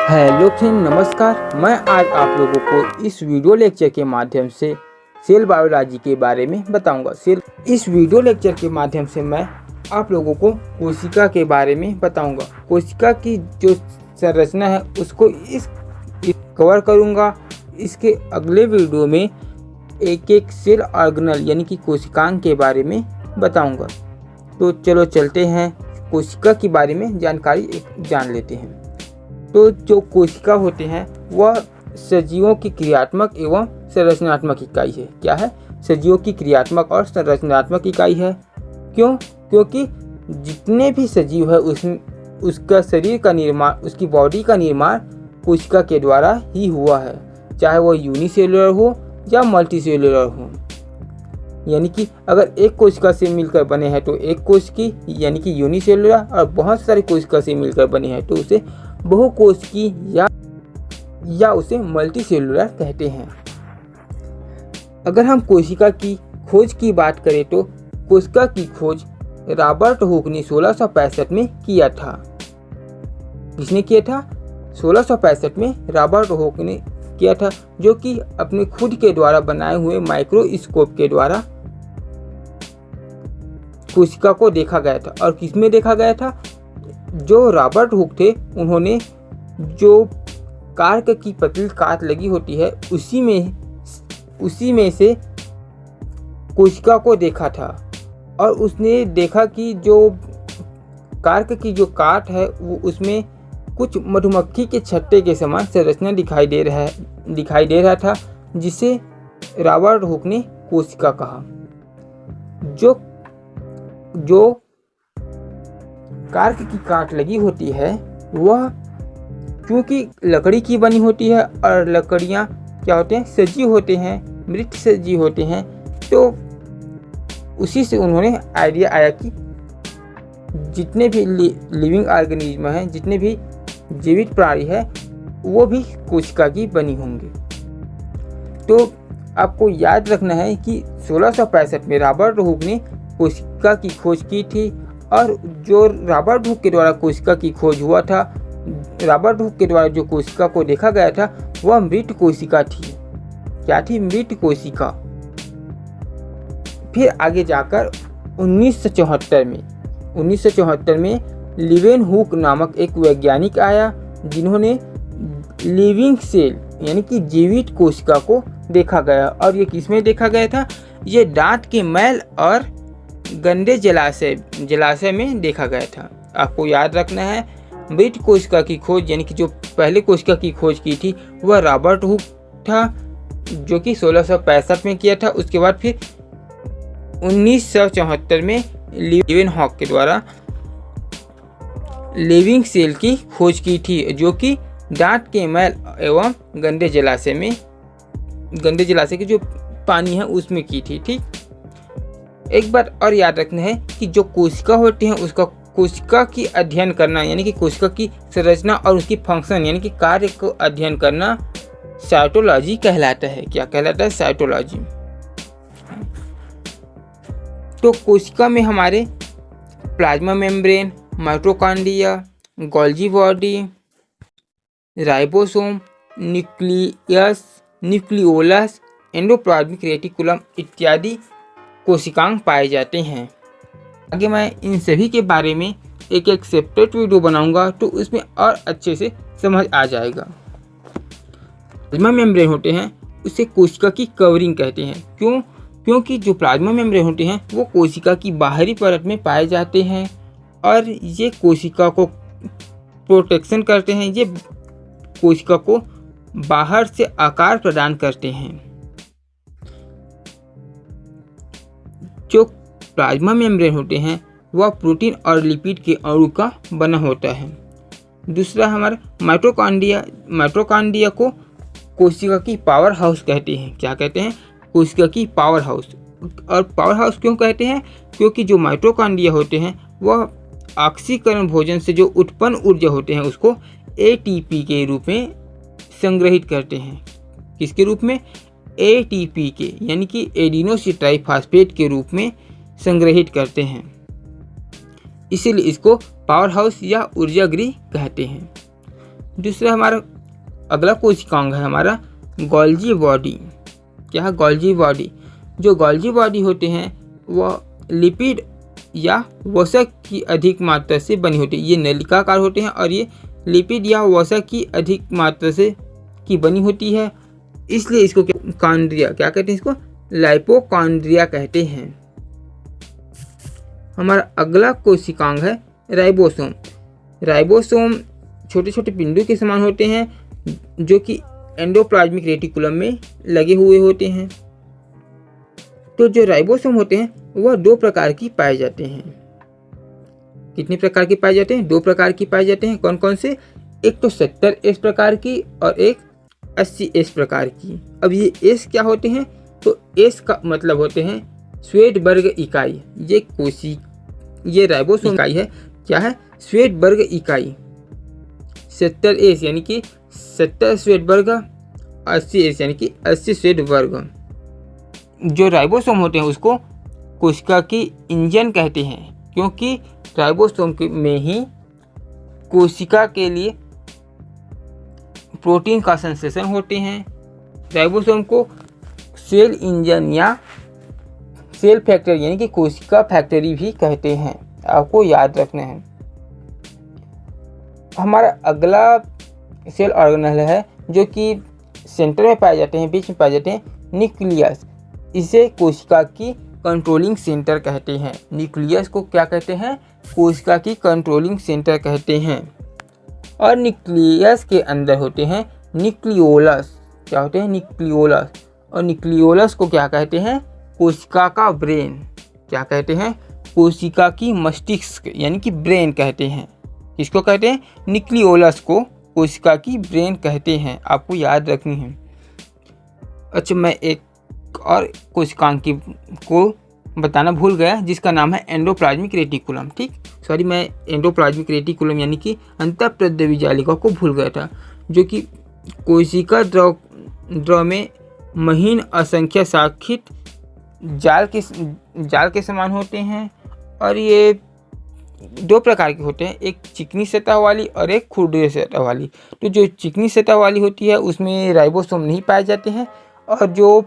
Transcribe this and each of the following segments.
Hello friend, नमस्कार। मैं आज आप लोगों को इस वीडियो लेक्चर के माध्यम से सेल बायोलॉजी के बारे में बताऊंगा। इस वीडियो लेक्चर के माध्यम से मैं आप लोगों को कोशिका के बारे में बताऊंगा। कोशिका की जो संरचना है उसको इस कवर करूंगा। इसके अगले वीडियो में एक एक सेल ऑर्गेनल यानी कि कोशिकांग के बारे में बताऊंगा। तो चलो चलते हैं, कोशिका के बारे में जानकारी जान लेते हैं। तो जो कोशिका होते हैं वह सजीवों की क्रियात्मक एवं संरचनात्मक इकाई है। क्या है? सजीवों की क्रियात्मक और संरचनात्मक इकाई है। क्यों? क्योंकि जितने भी सजीव है उसका शरीर का निर्माण, उसकी बॉडी का निर्माण कोशिका के द्वारा ही हुआ है, चाहे वो यूनिसेलुलर हो या मल्टीसेलुलर हो। यानी कि अगर एक कोशिका से मिलकर बने हैं तो एक कोशिकी यानी कि यूनिसेलुलर, और बहुत सारी कोशिका से मिलकर बने हैं तो उसे बहुकोशिकी या उसे मल्टीसेलुलर कहते हैं। अगर हम कोशिका की खोज की बात करें तो कोशिका की खोज रॉबर्ट हुक ने 1665 में किया था। किसने किया था? 1665 में रॉबर्ट हुक ने किया था, जो कि अपने खुद के द्वारा बनाए हुए माइक्रोस्कोप के द्वारा कोशिका को देखा गया था। और किसमें देखा गया था? जो रॉबर्ट हुक थे उन्होंने जो कार्क की पतली काट लगी होती है उसी में से कोशिका को देखा था। और उसने देखा कि जो कार्क की जो काट है वो उसमें कुछ मधुमक्खी के छत्ते के समान संरचना दिखाई दे रहा था, जिसे रॉबर्ट हुक ने कोशिका कहा। जो कार्क की काट लगी होती है वह क्योंकि लकड़ी की बनी होती है, और लकड़ियाँ क्या होते हैं? सजीव होते हैं, मृत सजीव होते हैं। तो उसी से उन्होंने आइडिया आया कि जितने भी लिविंग ऑर्गेनिज्म हैं, जितने भी जीवित प्राणी है, वो भी कोशिका की बनी होंगी। तो आपको याद रखना है कि 1665 में रॉबर्ट हुक ने कोशिका की खोज की थी। और जो रॉबर्ट हुक के द्वारा कोशिका की खोज हुआ था, रॉबर्ट हुक के द्वारा जो कोशिका को देखा गया था वह मृत कोशिका थी। क्या थी? मृत कोशिका। फिर आगे जाकर 1974 में लिवेन हुक नामक एक वैज्ञानिक आया, जिन्होंने लिविंग सेल यानी कि जीवित कोशिका को देखा गया। और ये किसमें देखा गया था? ये दांत के मैल और गंदे जलाशय में देखा गया था। आपको याद रखना है, मृत कोशिका की खोज यानी कि जो पहले कोशिका की खोज की थी वह रॉबर्ट हुक था, जो कि 1665 में किया था। उसके बाद फिर 1974 में लिवेन हुक के द्वारा लिविंग सेल की खोज की थी, जो कि दांत के मैल एवं गंदे जलाशय के जो पानी है उसमें की थी। ठीक, एक बात और याद रखना है कि जो कोशिका होती है उसका कोशिका की अध्ययन करना यानी कि कोशिका की संरचना और उसकी फंक्शन यानी कि कार्य को अध्ययन करना साइटोलॉजी कहलाता है। क्या कहलाता है? साइटोलॉजी। तो कोशिका में हमारे plasma membrane, mitochondria, Golgi body, ribosome, nucleus, nucleolus, endoplasmic reticulum इत्यादि कोशिकांग पाए जाते हैं। आगे मैं इन सभी के बारे में एक एक सेपरेट वीडियो बनाऊंगा, तो उसमें और अच्छे से समझ आ जाएगा। प्लाज्मा मेम्ब्रेन होते हैं उसे कोशिका की कवरिंग कहते हैं। क्यों? क्योंकि जो प्लाज्मा मेम्ब्रेन होते हैं वो कोशिका की बाहरी परत में पाए जाते हैं, और ये कोशिका को प्रोटेक्शन करते हैं। ये कोशिका को बाहर से आकार प्रदान करते हैं। जो प्लाज्मा मेम्ब्रेन होते हैं वह प्रोटीन और लिपिड के अणु का बना होता है। दूसरा हमारा माइटोकॉन्ड्रिया को कोशिका की पावर हाउस कहते हैं। क्या कहते हैं? कोशिका की पावर हाउस। और पावर हाउस क्यों कहते हैं? क्योंकि जो माइटोकॉन्ड्रिया होते हैं वह ऑक्सीकरण भोजन से जो उत्पन्न ऊर्जा होते हैं उसको एटीपी के रूप में संग्रहित करते हैं। किसके रूप में? एटीपी के यानी कि एडिनोसिन ट्राइफॉस्फेट के रूप में संग्रहित करते हैं। इसीलिए इसको पावर हाउस या ऊर्जा गृह कहते हैं। दूसरा हमारा अगला कोशिकांग है हमारा गोल्जी बॉडी। क्या है गोल्जी बॉडी? जो गोल्जी बॉडी होते हैं वह लिपिड या वसा की अधिक मात्रा से बनी होती है। ये नलिकाकार होते हैं और ये लिपिड या वसा की अधिक मात्रा से की बनी होती है, इसलिए इसको कॉन्ड्रिया क्या कहते हैं? इसको लाइपोकॉन्ड्रिया कहते हैं। हमारा अगला कोशिकांग है राइबोसोम। राइबोसोम छोटे छोटे पिंडों के समान होते हैं जो कि एंडोप्लाज्मिक रेटिकुलम में लगे हुए होते हैं। तो जो राइबोसोम होते हैं वह 2 प्रकार की पाए जाते हैं। कितने प्रकार की पाए जाते हैं? 2 प्रकार की पाए जाते हैं। कौन कौन से? एक तो 70S प्रकार की और एक 80S प्रकार की। अब ये S क्या होते हैं? तो S का मतलब होते हैं श्वेटबर्ग इकाई। ये राइबोसोम इकाई है। क्या है? श्वेटबर्ग इकाई। 70S यानी कि 70 श्वेटबर्ग, 80S यानी कि 80 श्वेटबर्ग। जो राइबोसोम होते हैं उसको कोशिका की इंजन कहते हैं, क्योंकि राइबोसोम में ही कोशिका के लिए प्रोटीन का संश्लेषण होते हैं। राइबोसोम को सेल इंजन या सेल फैक्ट्री यानी कि कोशिका फैक्ट्री भी कहते हैं, आपको याद रखना है। हमारा अगला सेल ऑर्गेनेल है जो कि सेंटर में पाए जाते हैं, बीच में पाए जाते हैं, न्यूक्लियस। इसे कोशिका की कंट्रोलिंग सेंटर कहते हैं। न्यूक्लियस को क्या कहते हैं? कोशिका की कंट्रोलिंग सेंटर कहते हैं। और न्यूक्लियस के अंदर होते हैं न्यूक्लियोलस। क्या होते हैं? न्यूक्लियोलस। और न्यूक्लियोलस को क्या कहते हैं? कोशिका का ब्रेन। क्या कहते हैं? कोशिका की मस्तिष्क यानी कि ब्रेन कहते हैं। किसको कहते हैं? न्यूक्लियोलस को कोशिका की ब्रेन कहते हैं, आपको याद रखनी है। अच्छा, मैं एक और कोशिकांग को बताना भूल गया जिसका नाम है एंडोप्लाज्मिक रेटिकुलम। ठीक, सॉरी, मैं एंडोप्लाज्मिक रेटिकुलम यानी कि अंतःप्रद्रवी जालिका को भूल गया था, जो कि कोशिका द्रव में महीन असंख्य शाखित जाल के समान होते हैं। और ये 2 प्रकार के होते हैं, एक चिकनी सतह वाली और एक खुरदुरे सतह वाली। तो जो चिकनी सतह वाली होती है उसमें राइबोसोम नहीं पाए जाते हैं, और जो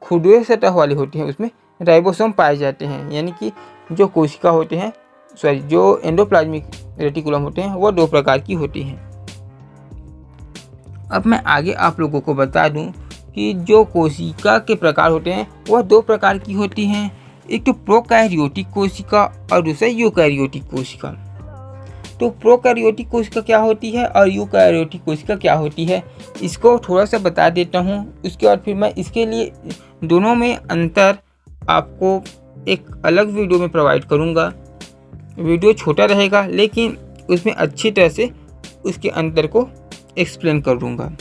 खुरदुरे सतह वाली होती है उसमें राइबोसोम पाए जाते हैं। यानी कि जो कोशिका होते हैं, जो एंडोप्लाज्मिक रेटिकुलम होते हैं, वो 2 प्रकार की होती हैं। अब मैं आगे आप लोगों को बता दूं कि जो कोशिका के प्रकार होते हैं वह 2 प्रकार की होती हैं। एक तो प्रोकैरियोटिक कोशिका और दूसरा यूकैरियोटिक कोशिका। तो प्रोकैरियोटिक कोशिका क्या होती है और यूकैरियोटिक कोशिका क्या होती है, इसको थोड़ा सा बता देता हूँ। उसके बाद फिर मैं इसके लिए दोनों में अंतर आपको एक अलग वीडियो में प्रोवाइड करूँगा। वीडियो छोटा रहेगा लेकिन उसमें अच्छी तरह से उसके अंतर को एक्सप्लेन कर दूँगा।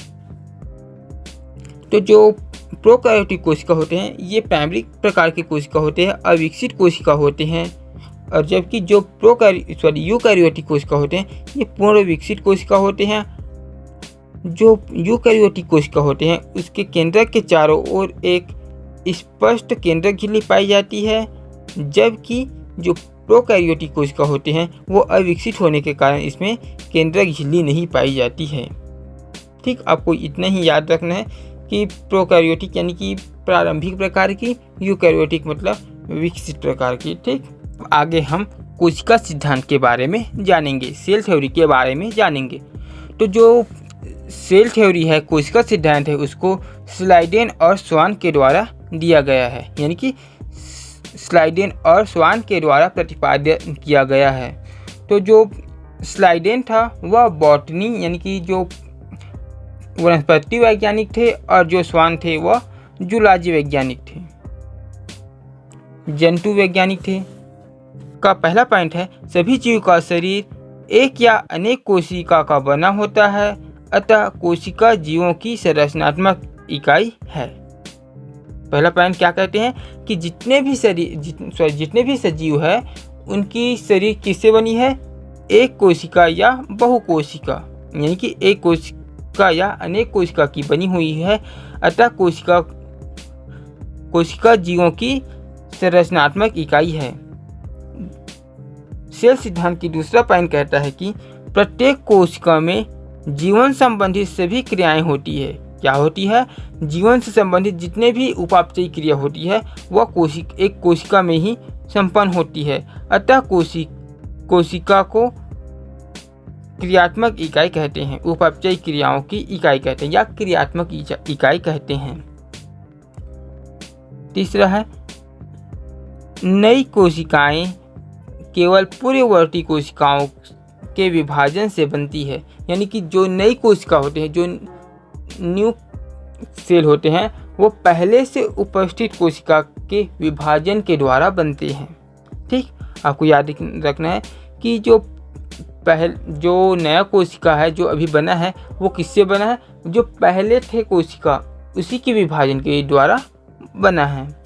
तो जो प्रोकैरियोटिक कोशिका होते हैं ये प्राइमरी प्रकार के कोशिका होते हैं, अविकसित कोशिका होते हैं। और जबकि जो यूकैरियोटिक कोशिका होते हैं ये पूर्ण विकसित कोशिका होते हैं। जो यूकैरियोटिक कोशिका होते हैं उसके केंद्रक के चारों ओर एक स्पष्ट केंद्रक झिल्ली पाई जाती है, जबकि जो प्रोकैरियोटिक कोशिका होते हैं वो अविकसित होने के कारण इसमें केंद्रक झिल्ली नहीं पाई जाती है। ठीक, आपको इतना ही याद रखना है कि प्रोकैरियोटिक यानी कि प्रारंभिक प्रकार की, यूकैरियोटिक मतलब विकसित प्रकार की। ठीक, आगे हम कोशिका सिद्धांत के बारे में जानेंगे, सेल थ्योरी के बारे में जानेंगे। तो जो सेल थ्योरी है, कोशिका सिद्धांत है, उसको स्लाइडेन और स्वान के द्वारा दिया गया है, यानी कि स्लाइडेन और स्वान के द्वारा प्रतिपादित किया गया है। तो जो स्लाइडेन था वह बॉटनी यानी कि जो वनस्पति वैज्ञानिक थे, और जो स्वान थे वह जूलॉजी वैज्ञानिक थे, जंतु वैज्ञानिक थे। का पहला पॉइंट है, सभी जीव का शरीर एक या अनेक कोशिका का बना होता है, अतः कोशिका जीवों की संरचनात्मक इकाई है। पहला पॉइंट क्या कहते हैं कि जितने भी सजीव है उनकी शरीर किससे बनी है? एक कोशिका या बहुकोशिका, यानी कि एक कोशिका या अनेक कोशिका की बनी हुई है, अतः कोशिका जीवों की संरचनात्मक इकाई है। सेल सिद्धांत की दूसरा पॉइंट कहता है कि प्रत्येक कोशिका में जीवन संबंधित सभी क्रियाएं होती है। क्या होती है? जीवन से संबंधित जितने भी उपापचयी क्रिया होती है वह एक कोशिका में ही संपन्न होती है। अतः कोशिका को क्रियात्मक इकाई कहते हैं, उपापचयी क्रियाओं की इकाई कहते हैं या क्रियात्मक इकाई कहते हैं। तीसरा है, नई कोशिकाएं केवल पूर्ववर्ती कोशिकाओं के विभाजन से बनती है। यानी कि जो नई कोशिका होते हैं, जो न्यू सेल होते हैं, वो पहले से उपस्थित कोशिका के विभाजन के द्वारा बनते हैं। ठीक, आपको याद रखना है कि जो नया कोशिका है जो अभी बना है वो किससे बना है? जो पहले थे कोशिका उसी के विभाजन के द्वारा बना है।